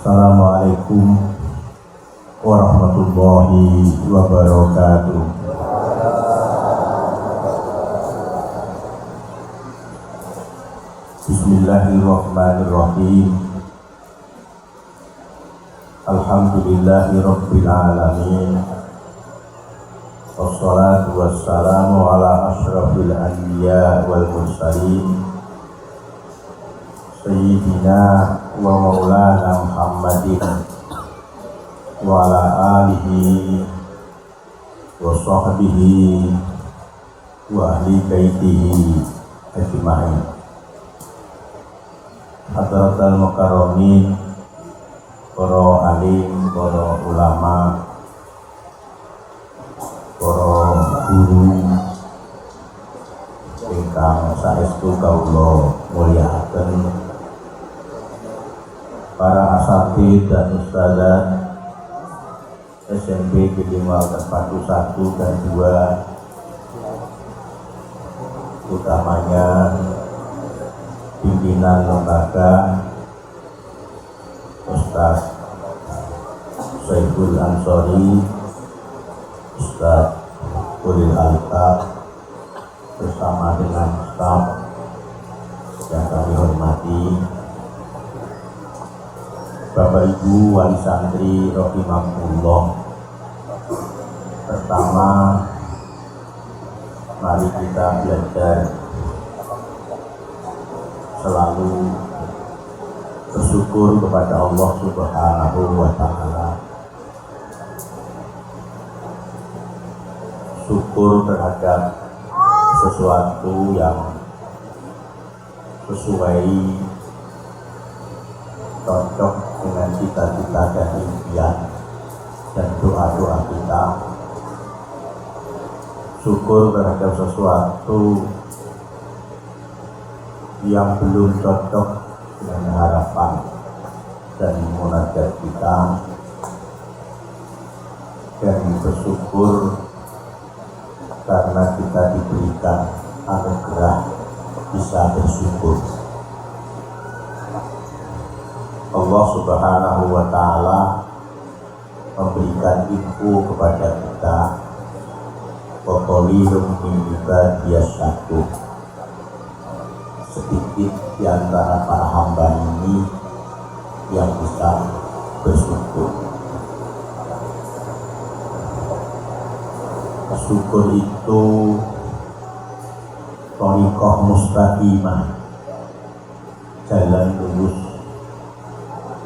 Assalamualaikum warahmatullahi wabarakatuh. Bismillahirrahmanirrahim. Alhamdulillahi rabbil alamin. Wassalatu wassalamu ala asyrafil anbiya wal mursalin Sayyidina wa maulana Muhammadin wa ala alihi wa sahbihi wa ahli baitihi ajma'in. Hadratal mukarramin, para alim, para ulama, para guru ingkang saestu kawula mulyakaken, para asatidz dan ustadzah SMP Gedimal Terpadu 1 dan 2, utamanya pimpinan lembaga Ustaz Saiful Ansori, Ustaz Ulil Altab, bersama dengan staf yang kami hormati, Bapak Ibu wali santri rahimahumullah. Pertama, mari kita belajar selalu bersyukur kepada Allah Subhanahu wa Ta'ala. Syukur terhadap sesuatu yang sesuai, cocok dengan cita-cita dan impian dan doa-doa kita. Syukur terhadap sesuatu yang belum cocok dengan harapan dan munajat kita, dan bersyukur karena kita diberikan anugerah bisa bersyukur. Allah Subhanahu wa Ta'ala memberikan info kepada kita, wa qalilun min ibadiyas syakur. Sedikit di antara para hamba ini yang bisa bersyukur. Syukur itu thariqah mustaqimah, jalan lurus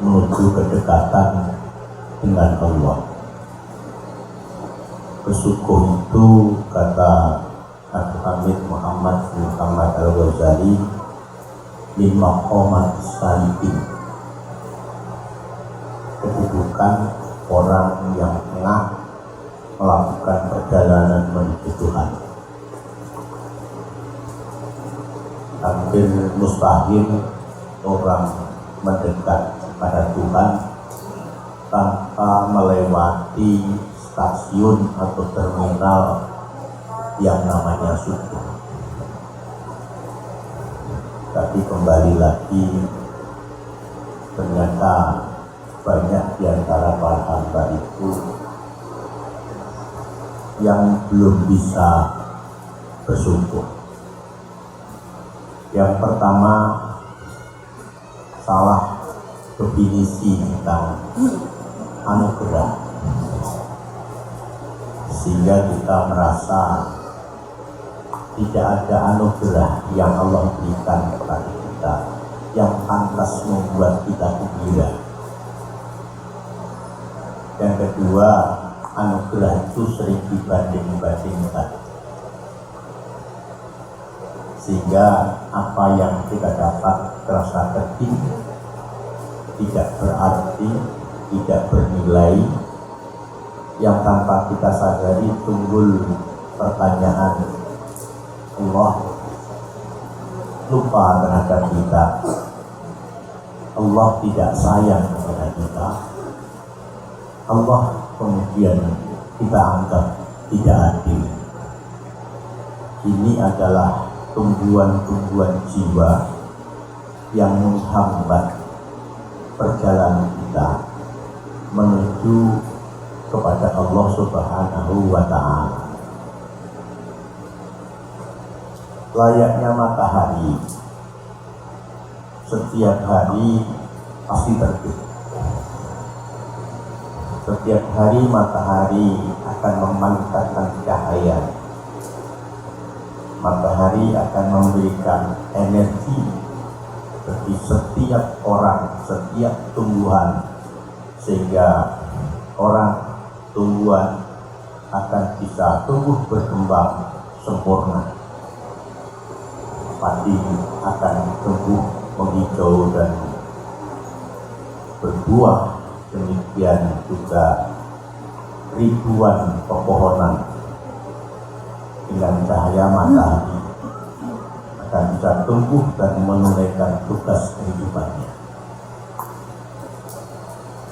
menuju kedekatan dengan Allah. Bersyukur itu, kata Al-Hamid Muhammad Al-Ghazali, lima qomat salihin, kedudukan orang yang tengah melakukan perjalanan menuju Tuhan. Hampir mustahil orang mendekat pada Tuhan tanpa melewati stasiun atau terminal yang namanya syukur. Tapi kembali lagi, ternyata banyak di antara para hamba itu yang belum bisa bersyukur. Yang pertama, salah definisi tentang anugerah, sehingga kita merasa tidak ada anugerah yang Allah berikan kepada kita yang pantas membuat kita gembira. Yang kedua, anugerah itu sering dibanding-bandingkan, sehingga apa yang kita dapat terasa kecil, tidak berarti, tidak bernilai, yang tanpa kita sadari timbul pertanyaan, Allah lupa terhadap kita, Allah tidak sayang kepada kita, Allah kemudian kita anggap tidak adil. Ini adalah tumbuhan-tumbuhan jiwa yang menghambat perjalanan kita menuju kepada Allah Subhanahu wa Ta'ala. Layaknya matahari, setiap hari pasti terbit. Setiap hari matahari akan memancarkan cahaya. Matahari akan memberikan energi bagi setiap orang, setiap tumbuhan, sehingga orang, tumbuhan akan bisa tumbuh berkembang sempurna. Padi akan tumbuh menghijau dan berbuah. Demikian juga ribuan pepohonan dengan cahaya matahari akan bisa tumbuh dan menunaikan tugas kehidupannya.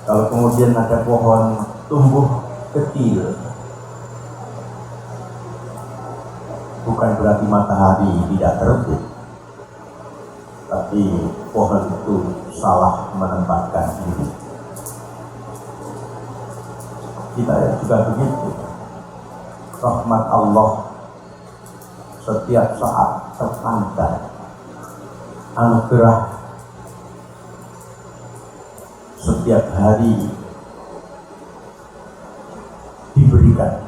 Kalau kemudian ada pohon tumbuh kecil, bukan berarti matahari tidak terbit, tapi pohon itu salah menempatkan diri. Kita juga begitu. Rahmat Allah setiap saat terpancar, anugerah setiap hari diberikan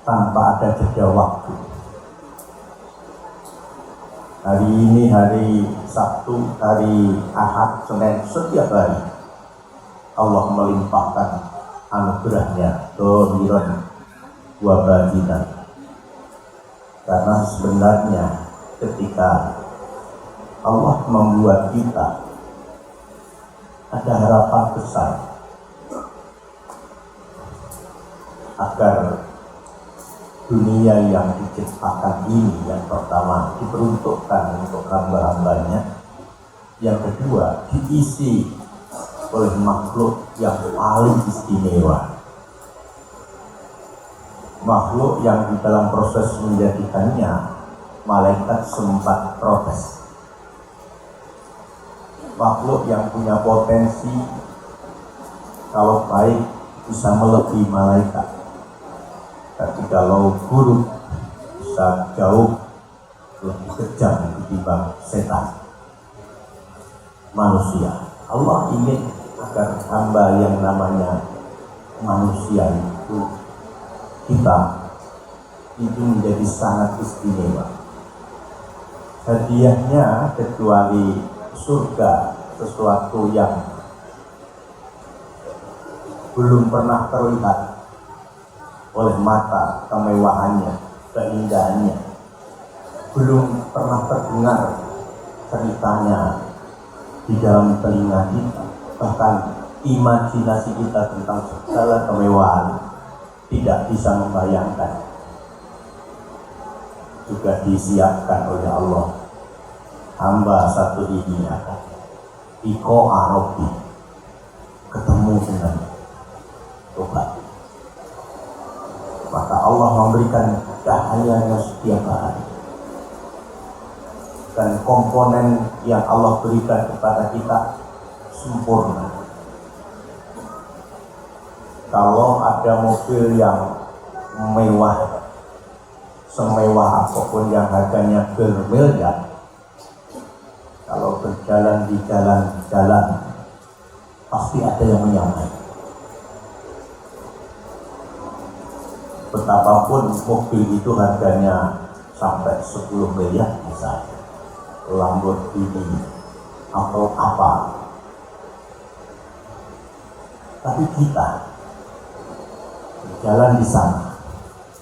tanpa ada jeda waktu. Hari ini hari Sabtu, hari Ahad, Senin, setiap hari Allah melimpahkan anugerahnya dohiron wa batinan. Karena sebenarnya ketika Allah membuat kita, ada harapan besar agar dunia yang diciptakan ini, yang pertama diperuntukkan untuk hamba-hambanya, yang kedua diisi oleh makhluk yang paling istimewa, makhluk yang di dalam proses menjadikannya malaikat sempat protes, makhluk yang punya potensi kalau baik bisa melebihi malaikat, tapi kalau buruk bisa jauh lebih kejam ketimbang setan manusia. Allah ingin agar hamba yang namanya manusia itu, kita itu menjadi sangat istimewa. Hadiahnya kecuali surga, sesuatu yang belum pernah terlihat oleh mata, kemewahannya, keindahannya, belum pernah terdengar ceritanya di dalam telinga kita, bahkan imajinasi kita tentang segala kemewahan tidak bisa membayangkan. Juga disiapkan oleh Allah, hamba satu ini akan iko arobi, ketemu dengan Tuhan. Maka Allah memberikan cahayanya setiap hari, dan komponen yang Allah berikan kepada kita sempurna. Kalau ada mobil yang mewah, semewah apapun yang harganya bermiliar, kalau berjalan di jalan-jalan pasti ada yang menyamai. Betapapun mobil itu harganya sampai 10 miliar misalnya, Lamborghini atau apa, tapi kita jalan di sana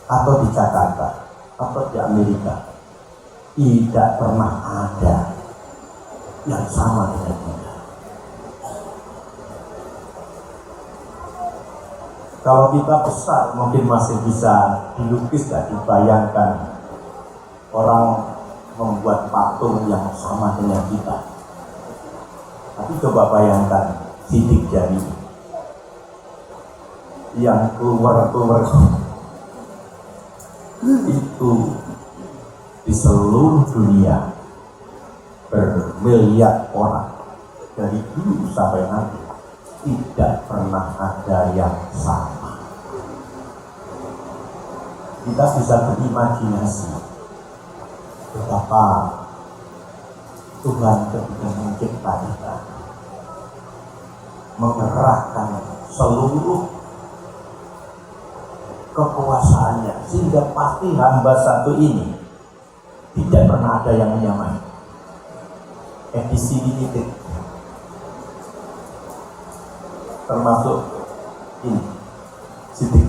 atau di Jakarta atau di Amerika, tidak pernah ada yang sama dengan kita. Kalau kita besar mungkin masih bisa dilukis dan dibayangkan, orang membuat patung yang sama dengan kita. Tapi coba bayangkan sidik jari yang keluar itu di seluruh dunia, bermiliar orang dari dulu sampai nanti tidak pernah ada yang sama. Kita bisa berimajinasi betapa Tuhan ketika mencipta kita mengerahkan seluruh kekuasaannya sehingga pasti hamba satu ini tidak pernah ada yang menyamai. Edisi limited termasuk ini sidik.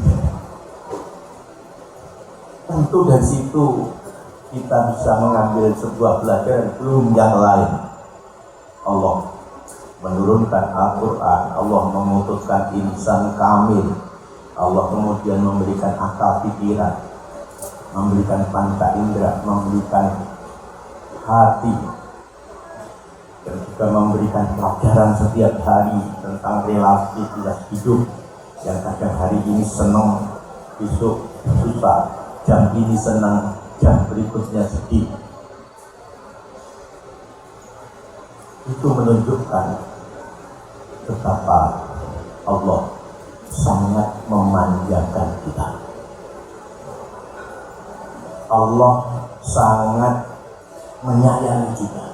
Tentu dari situ kita bisa mengambil sebuah pelajaran. Belum yang lain, Allah menurunkan Al-Quran, Allah memutuskan insan kamil, Allah kemudian memberikan akal pikiran, memberikan panca indera, memberikan hati, dan juga memberikan pelajaran setiap hari tentang relasi hidup yang kadang hari ini senang, besok susah, jam ini senang, jam berikutnya sedih. Itu menunjukkan betapa Allah sangat memanjakan kita. Allah sangat menyayangi kita.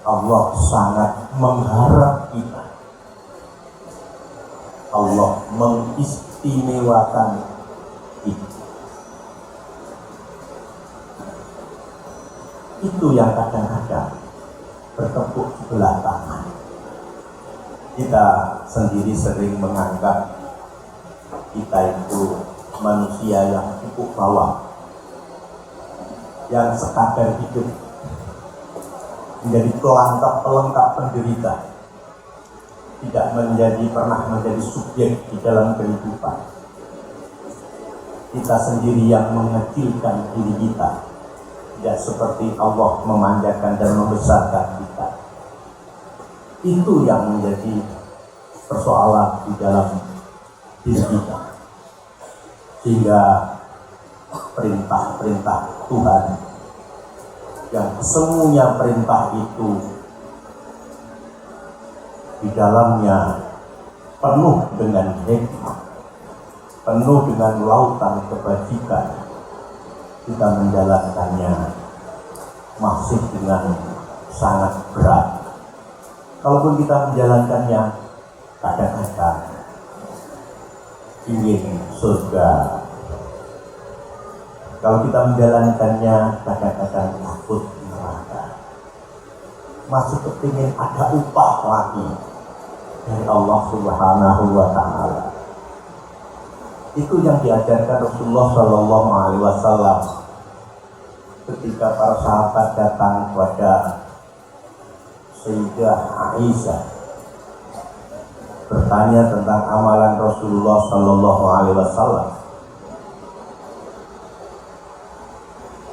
Allah sangat mengharap kita. Allah mengistimewakan kita. Itu yang kadang-kadang bertepuk sebelah tangan. Kita sendiri sering menganggap kita itu manusia yang cukup bawah, yang sekadar hidup, menjadi pelengkap penderita, tidak pernah menjadi subjek di dalam kehidupan. Kita sendiri yang mengecilkan diri kita, tidak seperti Allah memanjakan dan membesarkan kita. Itu yang menjadi persoalan di dalam diri kita. Sehingga perintah-perintah Tuhan yang semuanya perintah itu di dalamnya penuh dengan hikmah, penuh dengan lautan kebajikan, kita menjalankannya masih dengan sangat berat. Kalaupun kita menjalankannya kadang-kadang ingin surga, kalau kita menjalankannya kadang-kadang takut neraka, masih kepingin ada upah lagi dari Allah Subhanahu wa Ta'ala. Itu yang diajarkan Rasulullah Shallallahu Alaihi Wasallam ketika para sahabat datang kepada Sayyidah Aisyah bertanya tentang amalan Rasulullah Shallallahu Alaihi Wasallam.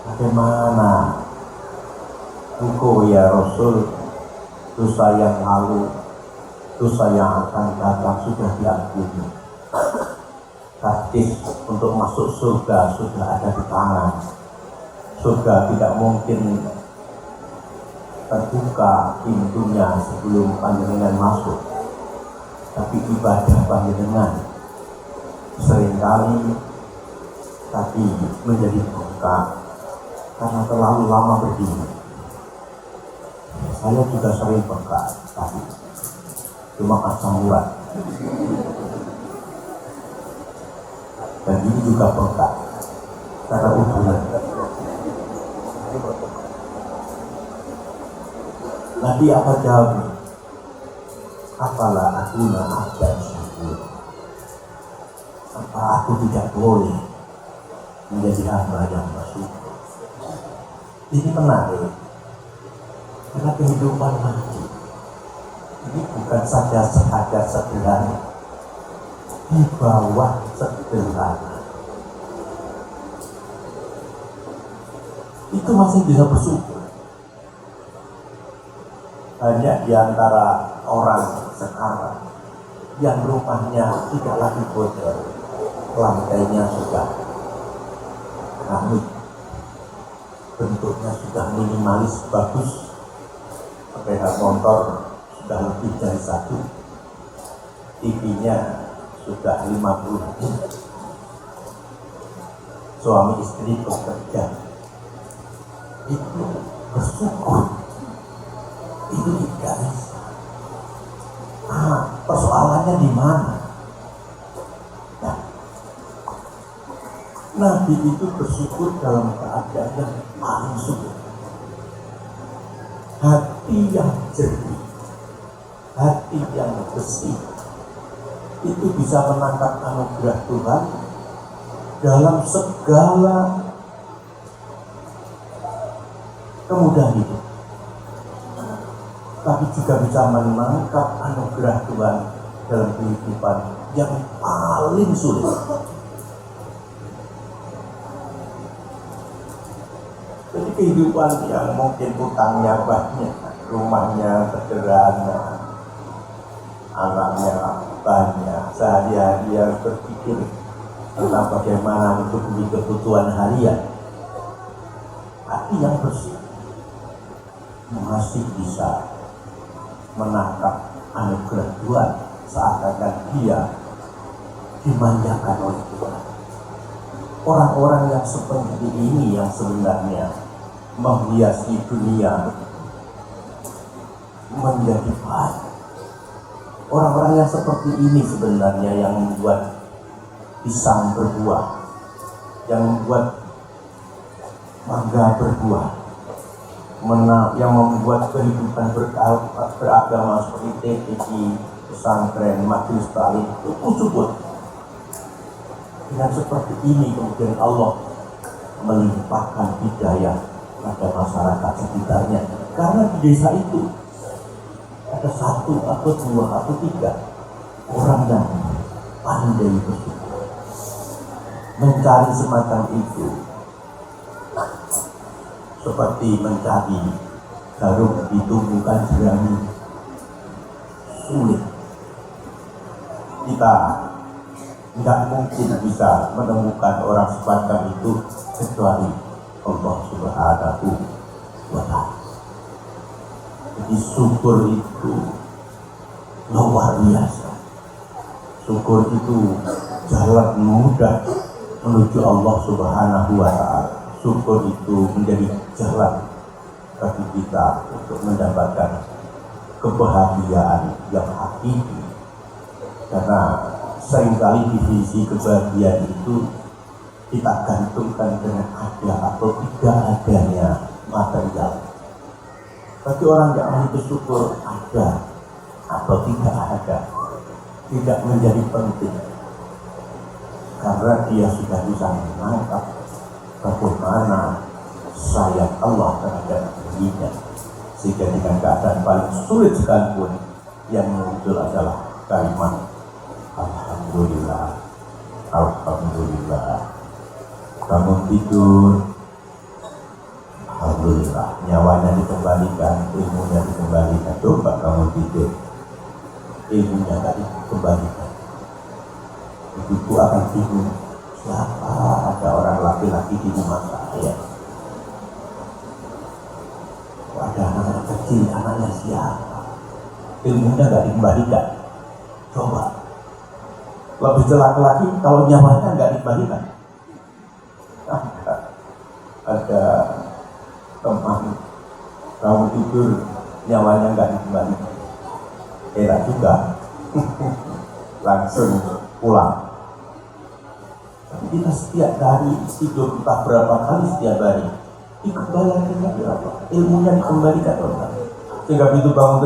Bagaimana engkau ya Rasul, dosa yang lalu, dosa yang akan datang sudah diampuni. Hadis untuk masuk surga sudah ada di tangan. Surga tidak mungkin terbuka pintunya sebelum panjenengan masuk, tapi ibadah panjenengan seringkali tadi menjadi bengkak karena terlalu lama berdiri. Saya juga sering bengkak tadi, cuma asam urat, dan ini juga bengkak karena hubungan. Nabi apa jawabnya? Apalah aku ada syukur. Apa aku tidak boleh menjadi hamba yang bersyukur? Ini menarik, karena kehidupan mati ini bukan saja sekadar sederhana, di bawah sederhana itu masih bisa bersyukur. Banyak di antara orang sekarang yang rumahnya tidak lagi bocor, lantainya sudah keramik, bentuknya sudah minimalis bagus, sepeda motor sudah lebih dari satu, TV-nya sudah 50, suami istri bekerja, itu bersyukur, itu tidak bisa. Persoalannya di mana? Nah, Nabi itu bersyukur dalam keadaan yang paling sulit. Hati yang jernih, hati yang bersih, itu bisa menangkap anugerah Tuhan dalam segala kemudahan hidup. Tapi juga bisa menangkap anugerah Tuhan dalam kehidupan yang paling sulit. Jadi kehidupan yang mungkin utangnya banyak, rumahnya sederhana, anaknya banyak, sehari-hari harus berpikir tentang bagaimana untuk beli kebutuhan harian. Hati yang bersih masih bisa menangkap anugerah Tuhan, seakan-akan dia dimanjakan oleh Tuhan. Orang-orang yang seperti ini yang sebenarnya menghiasi dunia menjadi baik. Orang-orang yang seperti ini sebenarnya yang membuat pisang berbuah, yang membuat mangga berbuah, yang membuat kehidupan beragama seperti TPI, pesantren, majelis taklim itu subur. Dengan seperti ini kemudian Allah melimpahkan hidayah pada masyarakat sekitarnya. Karena di desa itu ada satu atau dua atau tiga orang yang pandai bersyukur. Mencari semacam itu seperti mencari jarum di tumbukan jerami, sulit. Kita tidak mungkin bisa menemukan orang semacam itu kecuali Allah Subhanahu wa Ta'ala. Jadi syukur itu luar biasa. Syukur itu jalan mudah menuju Allah Subhanahu wa Ta'ala. Syukur itu menjadi jalan bagi kita untuk mendapatkan kebahagiaan yang hakiki. Karena seringkali definisi kebahagiaan itu kita gantungkan dengan ada atau tidak adanya material. Bagi orang yang ahli bersyukur, ada atau tidak ada tidak menjadi penting, karena dia sudah bisa menangkap bagaimana sayang Allah terhadap dirinya, sehingga dengan keadaan paling sulit sekalipun yang muncul adalah kalimat Alhamdulillah, Alhamdulillah. Bangun tidur, Alhamdulillah, nyawanya dikembalikan, ilmunya dikembalikan. Coba kamu tidur, ilmunya tadi dikembalikan. Ibu akan bingung, siapa ada orang laki-laki di rumah saya? Ada anak kecil, anaknya siapa? Ilmunya gak dikembalikan. Coba, lebih celaka lagi kalau nyawanya gak dikembalikan. Ada teman kamu tidur, nyawanya nggak dikembalikan, enak juga. Langsung pulang. Tapi kita setiap hari tidur entah berapa kali setiap hari, dikembalikan berapa, ilmunya dikembalikan orang. Sehingga begitu bangun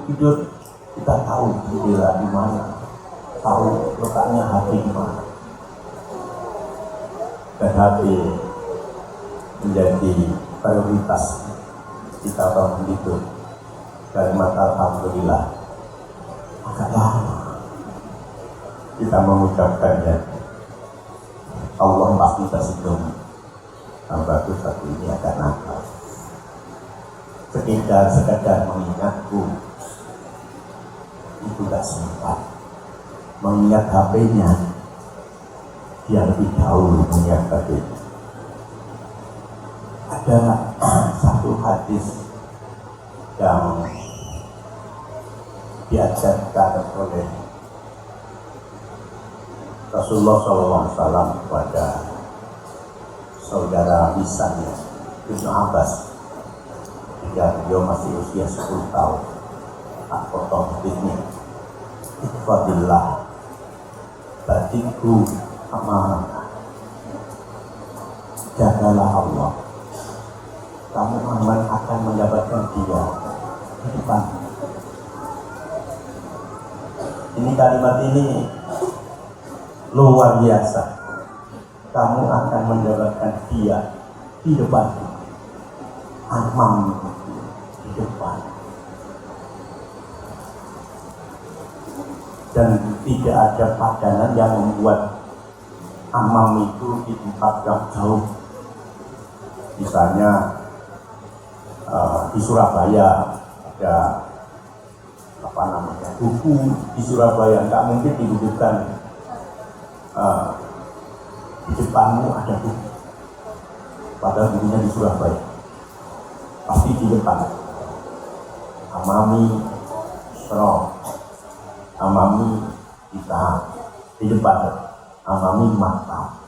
tidur, kita tahu jendela di mana, tahu letaknya hati di mana. Dan hati menjadi prioritas kita bangun tidur. Kalimat Alhamdulillah agak lama kita mengucapkannya. Allah pasti tersinggung, hambaku satu ini agak nakal, sekedar mengingatku, itu gak sempat mengingat HP-nya. Dia lebih dahulu mengingat HP-nya. Ada satu hadis yang diajarkan oleh Rasulullah SAW kepada saudara lisannya Ibnu Abbas ketika beliau masih usia 10 tahun. Tak potong hadisnya, Ikhfadillah batiku amanah, jagalah Allah, kamu aman akan mendapatkan dia di depan. Ini kalimat ini luar biasa. Kamu akan mendapatkan dia di depan, amam di depan. Dan tidak ada padanan yang membuat amam itu di tempat yang jauh. Misalnya di Surabaya ada buku di Surabaya, nggak mungkin didudukkan di depanmu ada buku, padahal bukunya di Surabaya, pasti di depan. Amami strong, amami kita di depan, amami mata.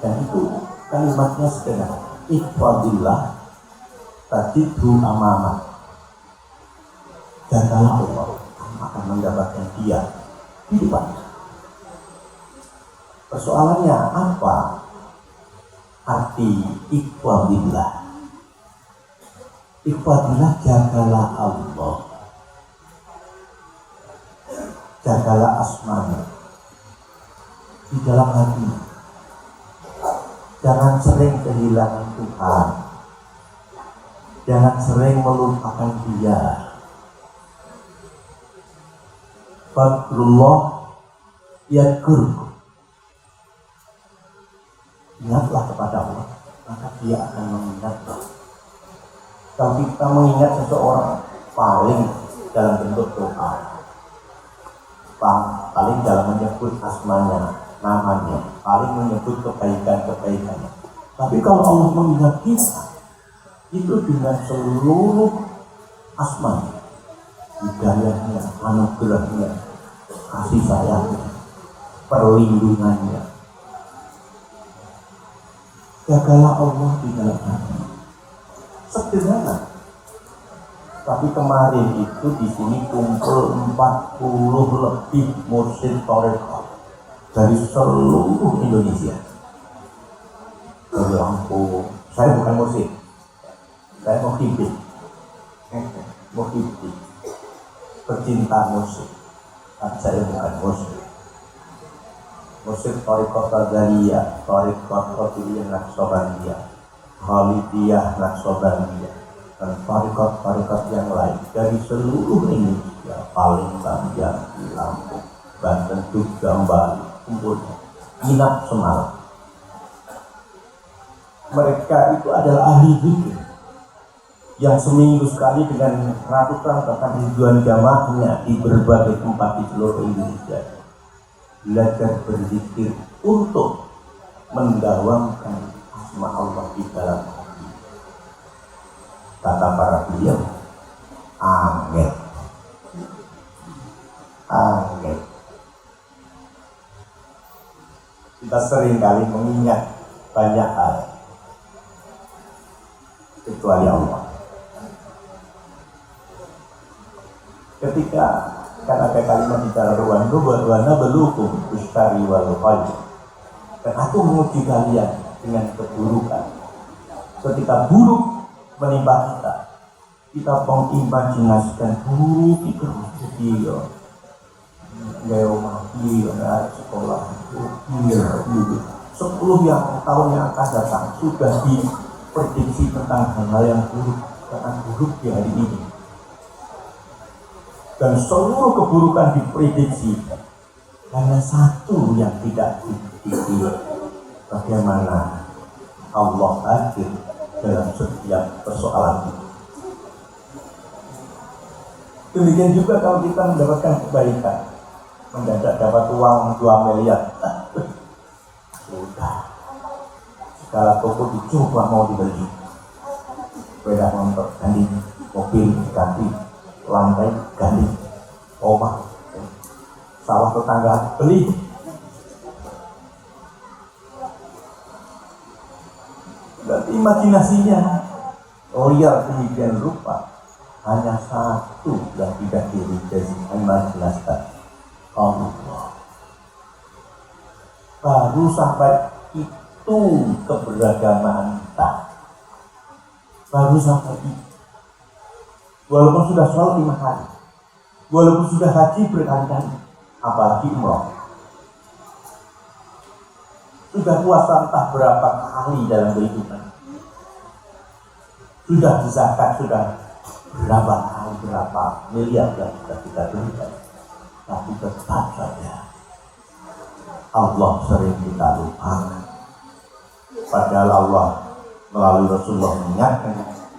Dan itu kalimatnya sederhana, Ikhfadillah tajidhu amama, jagalah Allah, kamu akan mendapatkan dia di depan. Persoalannya apa arti ikhfadillah? Ikhfadillah, jagalah Allah, jagalah asmanya di dalam hati. Jangan sering kehilangan Tuhan, jangan sering melupakan dia. Fadlullah yadkurkum, ingatlah kepada Allah, maka dia akan mengingatlah. Kalau kita mengingat seseorang, paling dalam bentuk doa, paling dalam menyebut asmanya, namanya, paling menyebut kebaikan-kebaikannya. Tapi kalau Allah mengingat kita, itu dengan seluruh asmanya, hidayahnya, anugerahnya, kasih sayangnya, perlindungannya. Jagalah Allah di dalam hati. Sederhana. Tapi kemarin itu di sini kumpul 40 lebih mursyid thariqah dari seluruh Indonesia. Dari Lampung. Saya bukan mursyid, saya muhibbi, pecinta musik. Tapi saya bukan mursyid. Mursyid thariqah Qadariyah, thariqah Qadiriyah Naqsabandiyah, Khalidiyah Naqsabandiyah, dan thariqah-thariqah yang lain dari seluruh Indonesia, Palembang, Jambi, Lampung, Banten, Jogja, Bali, kumpul nginap semalam. Mereka itu adalah ahli zikir yang seminggu sekali dengan ratusan bahkan ribuan jamaahnya di berbagai tempat di seluruh Indonesia belajar berzikir untuk mendawamkan asma Allah di dalam hati. Kata para beliau, angel. Kita sering kali mengingat banyak hal kecuali Allah. Ketika kan ada kalimat di dalam ruwana belukum ustari wal khayr, dan aku menguji kalian dengan keburukan. Ketika buruk menimpa kita mengimajinasikan buruk itu dia gaya mati, sekolah gitu. 10 tahun yang akan datang sudah diprediksi tentang hal-hal yang buruk, akan buruk di hari ini. Dan seluruh keburukan diprediksi, hanya satu yang tidak diprediksi, bagaimana Allah hadir dalam setiap persoalan itu. Demikian juga kalau kita mendapatkan kebaikan, mendadak dapat uang 2 miliar, sudah segala toko dicoba mau dibeli. sepeda motor ganti, mobil ganti, lantai ganti, rumah, sawah tetangga beli. Dan imajinasinya liar demikian rupa. Hanya satu yang tidak diridai, imajinasi Allah. Baru sampai itu keberagaman kita. Baru sampai itu. Walaupun sudah sholat 5 kali, walaupun sudah haji berkali-kali, apalagi umroh. Sudah puasa entah berapa kali dalam kehidupan. Sudah zakat, sudah berapa kali, berapa miliar yang sudah kita berikan. Tapi tetap saja Allah sering kita lupakan. Padahal Allah melalui Rasulullah mengingatkan,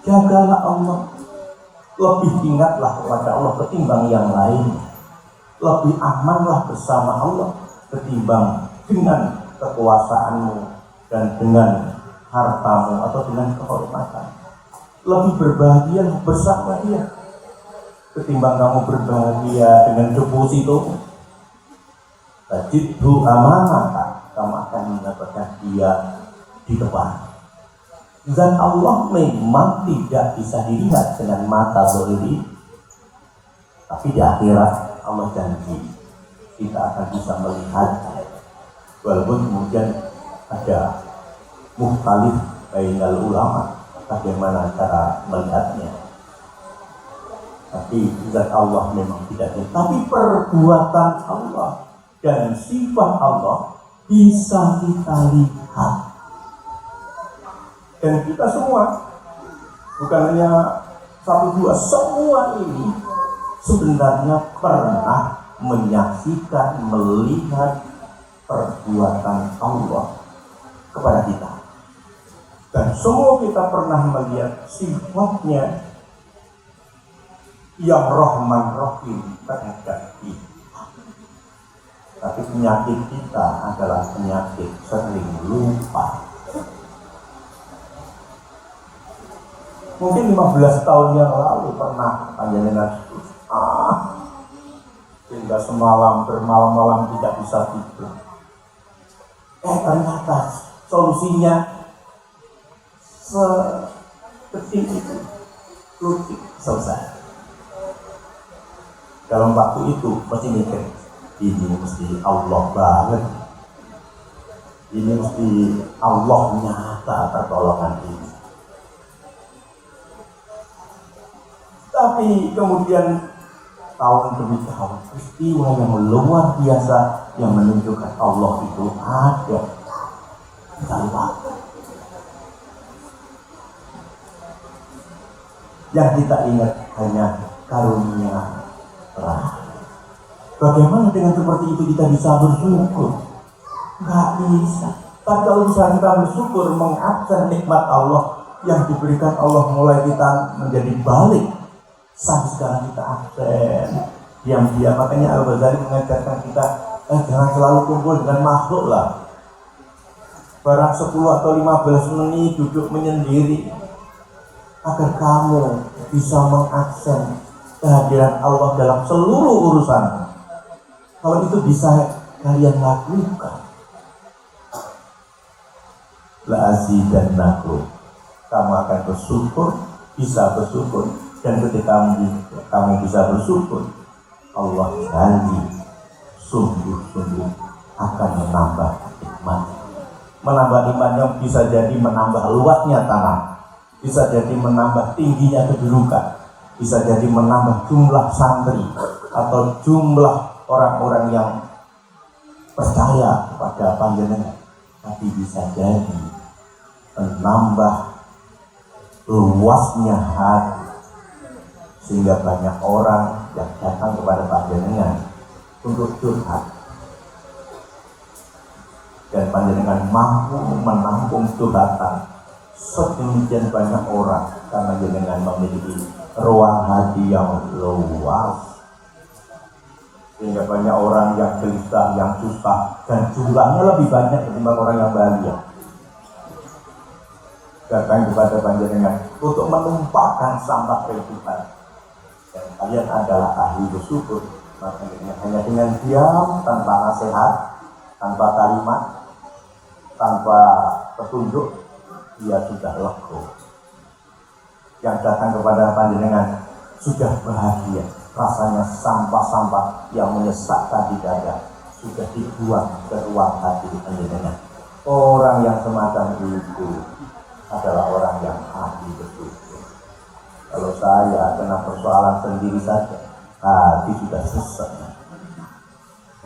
jagalah Allah. Lebih ingatlah kepada Allah ketimbang yang lain. Lebih amanlah bersama Allah ketimbang dengan kekuasaanmu dan dengan hartamu atau dengan kehormatan. Lebih berbahagia bersama Dia ketimbang kamu berbahagia dengan deposito. Tajidhu amanata, kamu akan mendapatkan Dia di depan. Dan Allah memang tidak bisa dilihat dengan mata zahiri, tapi di akhirat Allah janji kita akan bisa melihat. Walaupun kemudian ada mukhtalif bainal ulama bagaimana cara melihatnya, tapi zat Allah memang tidak ada. Tapi perbuatan Allah dan sifat Allah bisa kita lihat. Dan kita semua, bukan hanya 1-2, semua ini sebenarnya pernah menyaksikan, melihat perbuatan Allah kepada kita. Dan semua kita pernah melihat sifatnya yang Rahman Rahim terhadap kita. Tapi penyakit kita adalah penyakit sering lupa. Mungkin 15 tahun yang lalu pernah panjenengan hingga semalam bermalam-malam tidak bisa tidur. Ternyata solusinya sekecil itu, klik selesai. Dalam waktu itu mesti mikir, ini mesti Allah banget, ini mesti Allah nyata pertolongan ini. Tapi kemudian tahun demi tahun peristiwa yang luar biasa yang menunjukkan Allah itu ada. Kita lupa. Yang kita ingat hanya karunia rahmat. Bagaimana dengan seperti itu kita bisa bersyukur? Nggak bisa. Tapi kalau bisa kita bersyukur mengabsen nikmat Allah yang diberikan Allah, mulai kita menjadi balik. Sampai sekarang kita absen, diam-diam. Makanya Al-Ghazali mengajarkan kita jangan selalu kumpul dengan makhluk lah. Barang 10 atau 15 menit duduk menyendiri, agar kamu bisa mengaksen kehadiran Allah dalam seluruh urusan. Kalau itu bisa kalian lakukan, la azidannakum, kamu akan bersyukur, bisa bersyukur. Dan ketika kamu bisa bersyukur, Allah janji sungguh-sungguh akan menambah iman. Menambah iman yang bisa jadi menambah luasnya tanah, bisa jadi menambah tingginya kedudukan, bisa jadi menambah jumlah santri atau jumlah orang-orang yang percaya kepada panjenengan. Tapi bisa jadi menambah luasnya hati, sehingga banyak orang yang datang kepada panjenengan untuk curhat, dan panjenengan mampu menampung curhatan sedemikian banyak orang karena panjenengan memiliki ruang hati yang luas, sehingga banyak orang yang gelisah, yang susah, dan jumlahnya lebih banyak ketimbang orang yang bahagia. datang kepada panjenengan untuk menumpahkan sampah kehidupan. Dan kalian adalah ahli bersyukur. Maka hanya dengan diam, tanpa nasihat, tanpa kalimat, tanpa petunjuk, dia sudah lega. Yang datang kepada panjenengan sudah bahagia. Rasanya sampah-sampah yang menyesakkan di dada sudah dibuang ke ruang hati panjenengan. Orang yang semacam itu adalah orang yang ahli bersyukur. Kalau saya kena persoalan sendiri saja, hati sudah sesat.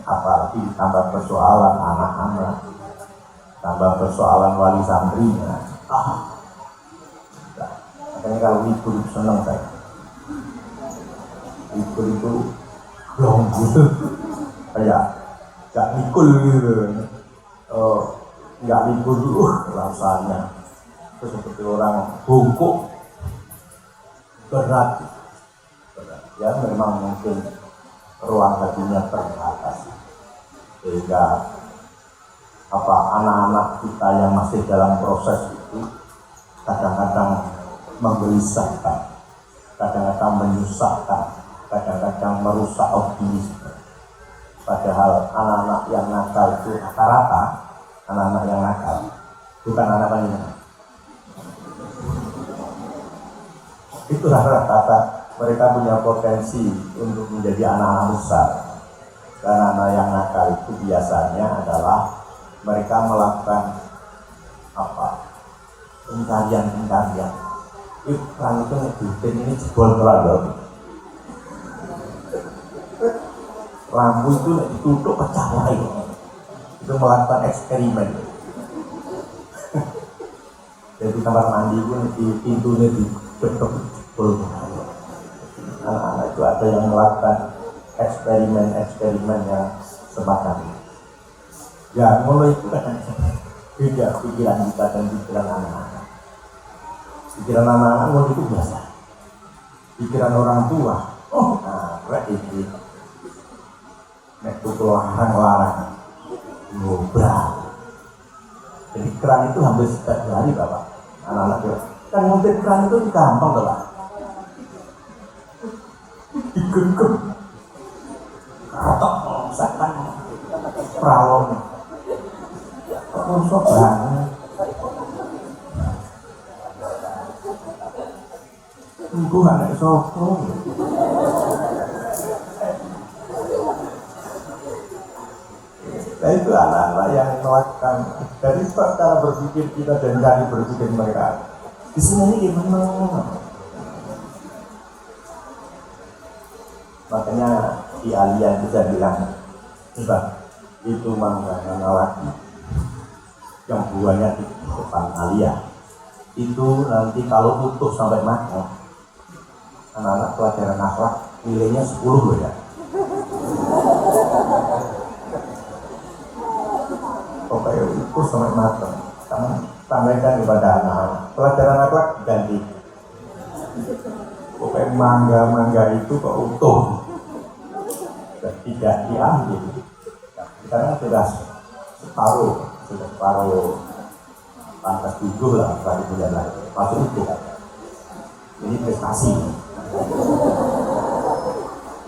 Apalagi ditambah persoalan anak-anak, tambah persoalan wali santrinya. Makanya kalau libur itu senang saya. Libur itu lembut, kayak gak mikul gitu. Gak libur dulu rasanya. Terus seperti orang bungkuk, berat. Ya memang mungkin ruang hatinya terbatas, sehingga anak-anak kita yang masih dalam proses itu kadang-kadang menggelisahkan, kadang-kadang menyusahkan, kadang-kadang merusak optimisme. Padahal anak-anak yang nakal itu rata-rata anak-anak yang nakal, bukan anak panjenengan. Itu rata-rata mereka punya potensi untuk menjadi anak-anak besar. Karena anak yang nakal itu biasanya adalah mereka melakukan pencarian. Iklan itu ngebutin ini jebol terlalu. Lampu itu ditutup pecah lagi. Itu melakukan eksperimen. Jadi kamar mandi pun di pintunya ditutup jebol. Anak-anak itu ada yang melakukan eksperimen yang semacam ini. Ya, mulai itu kan beda pikiran kita dan pikiran anak-anak. Pikiran anak-anak mulai itu biasa. Pikiran orang tua, ini nek tutul larang ngobrol. Jadi keran itu hampir setiap hari Bapak. Anak-anak itu kan ngutip keran itu gampang tuh Pak. Digengkem katok misalkan pralon konsol banget itu anak sopo. Nah itu anak-anak yang melakukan dari cara berpikir kita dan dari berpikir mereka di sini gimana. Makanya di Alia bisa bilang, coba itu mangga lagi yang buahnya di depan Alia itu nanti kalau utuh sampai makan, anak-anak pelajaran akhlak nilainya 10 loh ya. Pokoknya utuh sampai makan, kamu sampaikan kepada anak-anak pelajaran akhlak ganti. Pokoknya mangga itu kok utuh dan tidak diambil karena sudah separuh pantas 7 lah 1 bulan lagi masuk itu kan. Ini prestasi.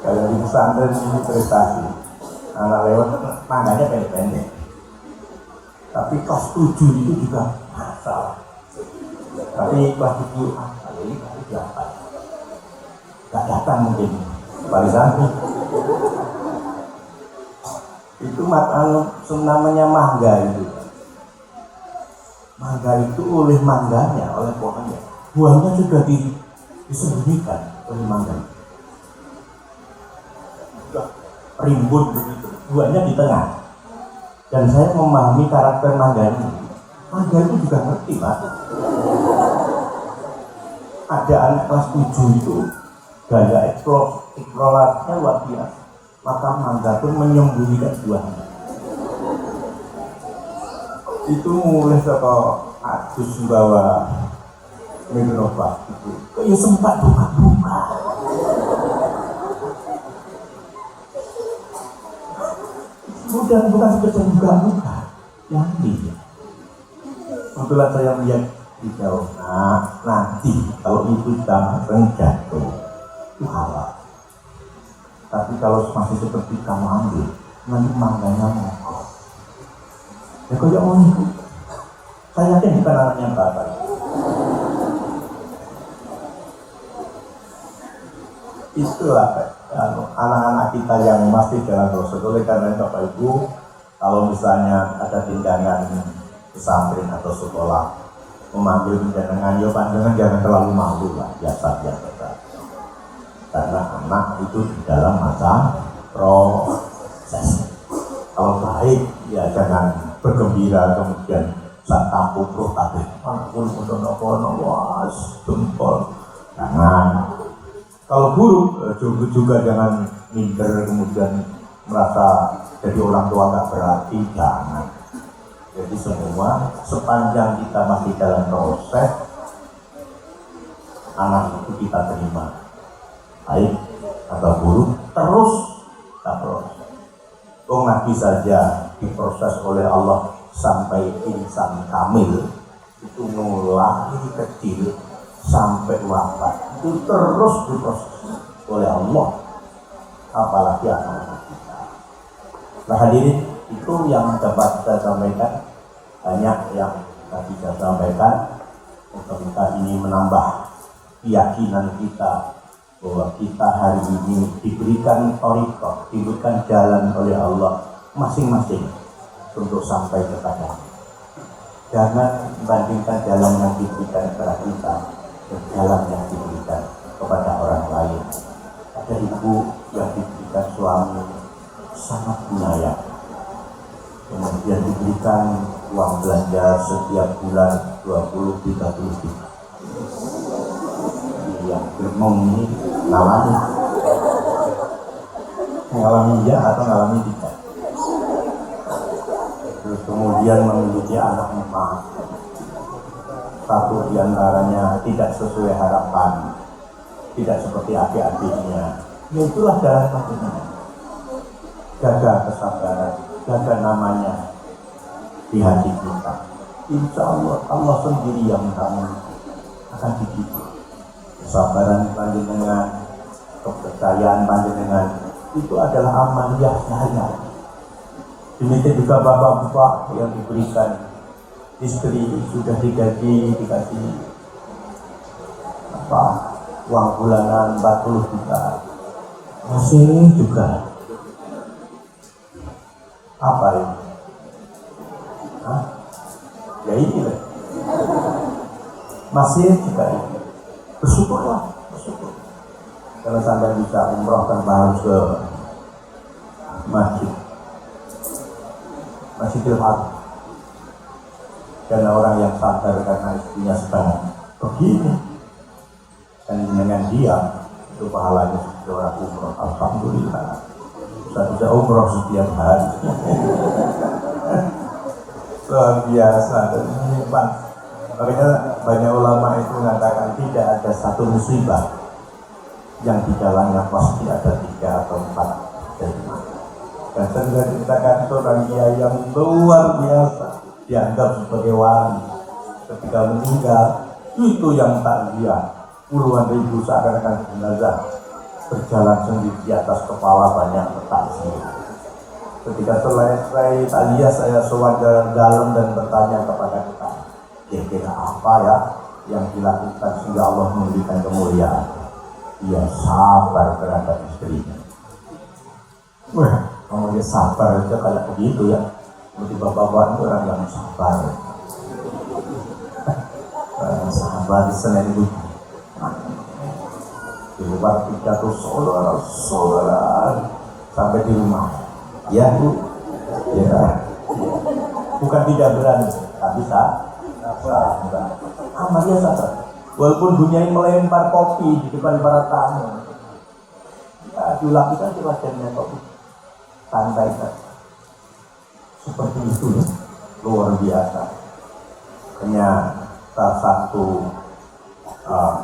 Kalau di pesantren ini prestasi. Anak lewat mangganya pendek-pendek. Tapi kelas 7 itu juga masalah. Tapi kelas 7 ini kelas 8 gak datang mungkin barisan itu namanya mangga itu. Mangga itu oleh mangganya, oleh pohonnya, buahnya sudah disembunyikan oleh mangga. Rimbun begitu, buahnya di tengah. Dan saya memahami karakter mangga ini. Mangga itu juga ngerti Mas. Ada anak kelas 7 itu gaya eksplorasinya luar biasa. Maka mangga pun menyembunyikan buahnya. Itu mulai saka adus bawa Mikrofon itu kayak sempat buka-buka. Bukan sekedar buka-buka, yang dia. Kebetulan saya melihat dijauh. Nah, nanti kalau itu bareng jatuh itu halal. Tapi kalau masih seperti kamu ambil, nanti mangganya mogok. Ya kok yang mau itu? Saya yakin bukan anaknya bapak. Itulah anak-anak kita yang masih dalam proses. Oleh karena Bapak Ibu, kalau misalnya ada tindakan pesantren atau sekolah memanggil panjenengan, ya panjenengan jangan terlalu malu lah, biasa-biasa saja. Karena anak itu di dalam masa proses. Kalau baik, ya jangan bergembira kemudian saat tampuk roh kabeh. Ampun kono-kono was jempol. Jangan. Kalau buruk juga jangan minder kemudian merasa jadi orang tua nggak berarti, jangan. Jadi semua sepanjang kita masih dalam proses, anak itu kita terima, baik atau buruk terus kita proses. Oh, Nabi saja diproses oleh Allah sampai insan kamil, itu mulai kecil sampai wafat itu terus diproses oleh Allah, apalagi anak-anak kita. Nah hadirin, itu yang dapat saya sampaikan. Banyak yang tadi saya sampaikan. Semoga ini menambah keyakinan kita bahwa kita hari ini diberikan thariqah, diberikan jalan oleh Allah masing-masing untuk sampai kepada. Jangan membandingkan jalan yang diberikan kepada kita dan jalan yang diberikan kepada orang lain. Ada ibu yang diberikan suami sangat penyayang, kemudian diberikan uang belanja setiap bulan 20-30 juta. Yang bermong ini mengalami ya atau mengalami tidak. Terus kemudian memiliki anak 4. Satu diantaranya tidak sesuai harapan, tidak seperti adik-adiknya. Ya itulah jalan satunya. Jaga kesabaran, jaga namanya di hati kita. Insya Allah, Allah sendiri yang kamu akan dididik. Kesabaran panjenengan, kepercayaan panjenengan itu adalah amaliyah saya. Demikian juga bapak-bapak yang diberikan istri sudah digaji, dikasih uang bulanan 40 juta, masih juga apa ini? Ya ini lah, masih juga ini. Bersyukurlah, bersyukur. Kalau sampai bisa umroh tanpa harus ke Masjidil Haram. Karena orang yang sadar karena istrinya sedang begini dan dengan diam, itu pahalanya seperti orang umroh. Alhamdulillah, saya bisa umroh setiap hari. Luar biasa dan menyimpan. Makanya banyak ulama itu mengatakan tidak ada satu musibah yang di dalamnya pasti ada 3 atau 4 hikmah. Dan saya ceritakan seorang kiai yang luar biasa, dianggap sebagai wali. Ketika meninggal, itu yang takziah puluhan ribu seakan-akan jenazah berjalan sendiri di atas kepala banyak takziah. Ketika selesai takziah, saya sowan ke dalam dan bertanya kepada kita, kira-kira apa ya yang dilakukan sehingga Allah memberikan kemuliaan? Dia sabar terhadap istrinya. Wah, kalau dia sabar aja kayak begitu ya. Seperti bapak-bapak itu orang yang sabar. Sabar di Senin itu. Di luar pidato saudara sampai di rumah. Ya Bu, ya. Bukan tidak berani, tapi sabar. Amalnya sabar. Walaupun dunia ini melempar kopi di depan para tamu, ya, dilakukan silahkannya kopi. Santai saja. Seperti itu, luar biasa. Hanya salah satu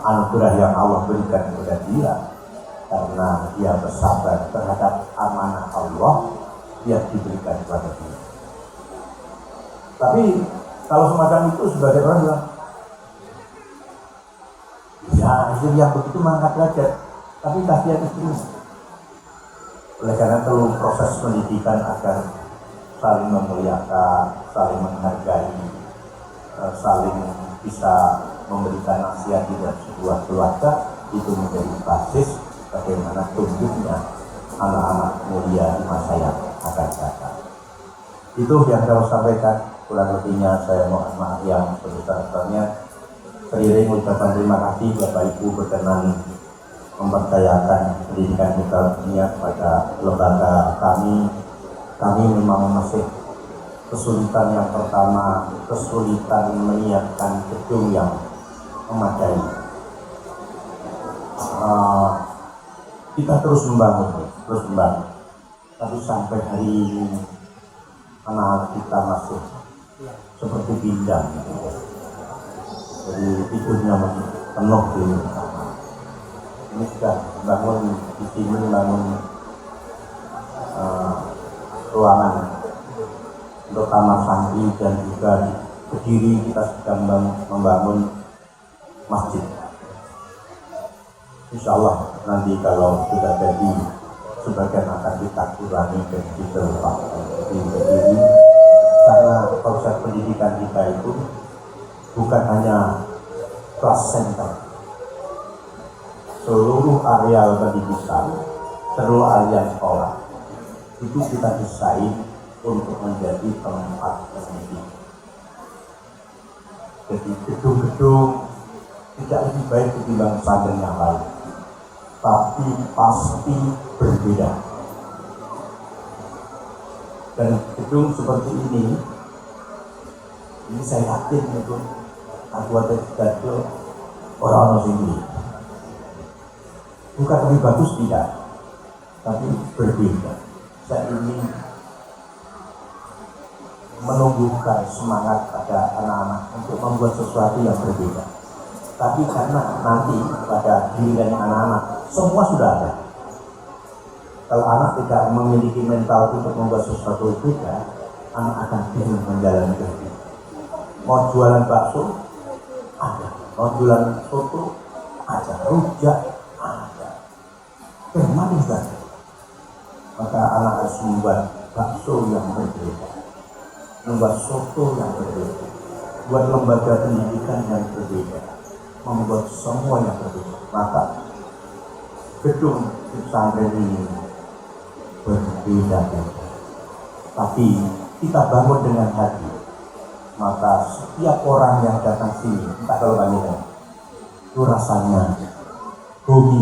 anugerah yang Allah berikan kepada dia, karena dia bersabar terhadap amanah Allah, dia diberikan kepada dia. Tapi kalau semacam itu sebagai orang bilang, Ya, istri yang begitu mengangkat derajat, tapi kasihan istrinya. Oleh karena itu proses pendidikan agar saling memuliakan, saling menghargai, saling bisa memberikan nasihat di dalam sebuah keluarga itu menjadi basis bagaimana tumbuhnya anak-anak mulia di masa yang akan datang. Itu yang saya sampaikan, kurang lebihnya saya mohon maaf yang sebesar-besarnya. Seiring ucapan terima kasih Bapak Ibu berkenan mempercayakan pendidikan kita dunia kepada lembaga kami. Kami memang masih kesulitan yang pertama, kesulitan menyiapkan gedung yang memadai. Kita terus membangun. Tapi sampai hari ini anak kita masih seperti bindang. Jadi tidurnya penuh di rumah. Ini sudah bangun di sini, bangun ruangan untuk kamar santri dan juga di Kediri kita sedang membangun masjid. Insya Allah nanti kalau sudah jadi sebagian akan kita kurangi dan ditempatkan di Kediri, karena konsep pendidikan kita itu bukan hanya kelas center. Seluruh areal pendidikan, seluruh areal sekolah itu kita desain untuk menjadi tempat pendidikan. Jadi gedung-gedung tidak lebih baik ketimbang pesantren yang lain, tapi pasti berbeda. Dan gedung seperti ini saya yakin itu anggota itu orang-orang sini bukan lebih bagus, tidak, tapi berbeda. Saya ingin menumbuhkan semangat pada anak-anak untuk membuat sesuatu yang berbeda. Tapi karena nanti pada diri anak-anak semua sudah ada. Kalau anak tidak memiliki mental untuk membuat sesuatu yang berbeda, anak akan bingung menjalani hidup. Mau jualan bakso ada, mau jualan soto ada, rujak ada, bermacam ada. Maka anak harus membuat bakso yang berbeda, membuat soto yang berbeda, buat lembaga pendidikan yang berbeda, membuat semua yang berbeda. Maka gedung pesantren ini berbeda-beda, tapi kita bangun dengan hati. Maka setiap orang yang datang sini, entah kalau kami itu rasanya bumi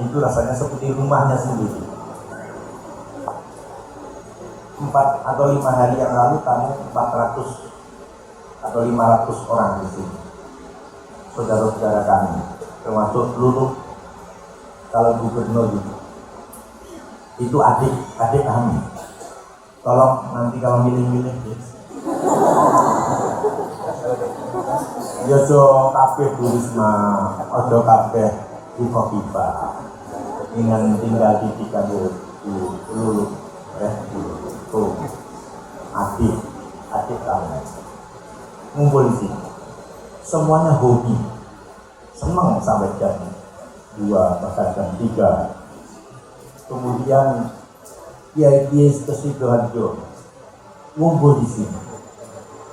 itu rasanya seperti rumahnya sendiri. 4 atau 5 hari yang lalu kami 400 atau 500 orang di sini, saudara-saudara kami, termasuk Lulu, kalau gubernur itu adik kami. Tolong nanti kalau milih-milih ya so kabeh Bu Risma, ojo kabeh Bu Kofifa, dengan tinggal di tiga Lulu tuh adik kami ngumpul di sini, semuanya hobi, senang sampai jam 2 bahkan jam 3. Kemudian Kiai Sidoarjo ngumpul di sini,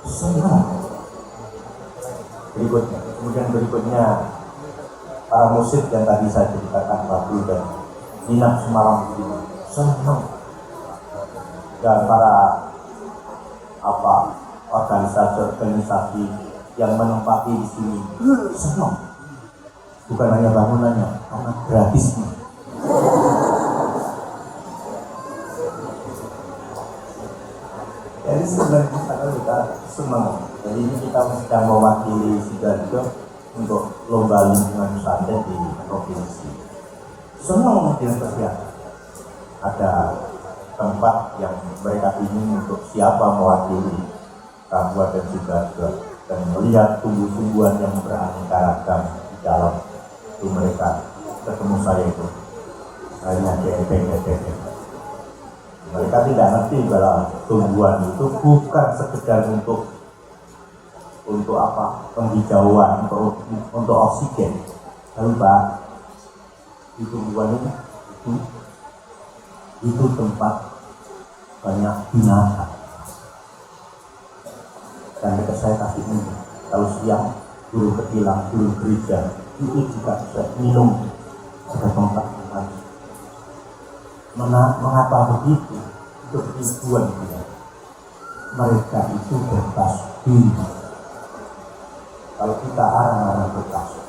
senang. Kemudian berikutnya para musik yang tadi saya ceritakan, Babu dan Nina semalam di sini, senang. Dan para organisasi yang menempati di sini senang. Bukan hanya bangunannya, karena gratisnya. Jadi sebenarnya kita senang. Jadi ini kita sedang mewakili Sidoarjo untuk lomba lingkungan pesantren di provinsi. Senang dengan persiapan. Ada tempat yang mereka ingin untuk siapa mewakili Kabupaten Sidoarjo dan melihat tumbuh-tumbuhan yang beraneka ragam di dalam itu. Mereka ketemu saya itu hanya DEP. Mereka tidak ngerti bahwa tumbuhan itu bukan sekedar untuk untuk apa? Penghijauan, untuk oksigen. Lalu Pak, di tumbuhan itu tempat banyak binatang. Dan dekat saya kasih ini, kalau siang burung ketilang, burung gereja itu juga bisa minum ada tempat mandi. Mengapa begitu? Itu tujuan dia. Mereka itu bertasbih. Kalau kita arang-arang bertasbih,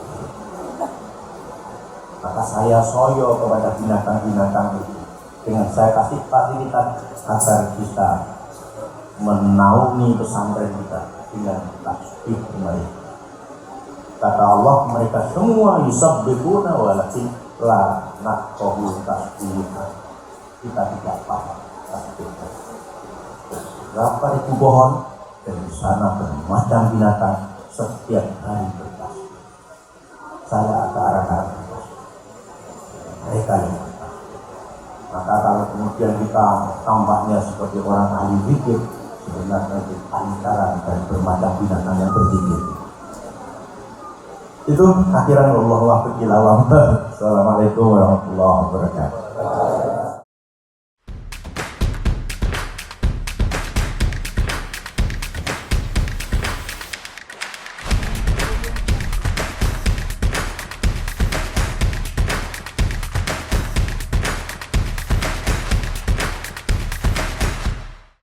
maka saya soyo kepada binatang-binatang itu dengan saya kasih fasilitas agar kita menaungi pesantren kita dengan tasbih mereka. Kata Allah, mereka semua yusabbihuna walakin la naqahu tasbihuna. Kita tidak paham tasbih. Berapa ribu pohon dan di sana bermacam binatang setiap hari bertasbih. Saya agak arang-arang mereka yang bertasbih. Maka kalau kemudian kita tampaknya seperti orang ahli zikir, sebenarnya itu antara dan bermacam binatang yang berzikir. Itu akhiran Allah wa Assalamualaikum warahmatullahi wabarakatuh.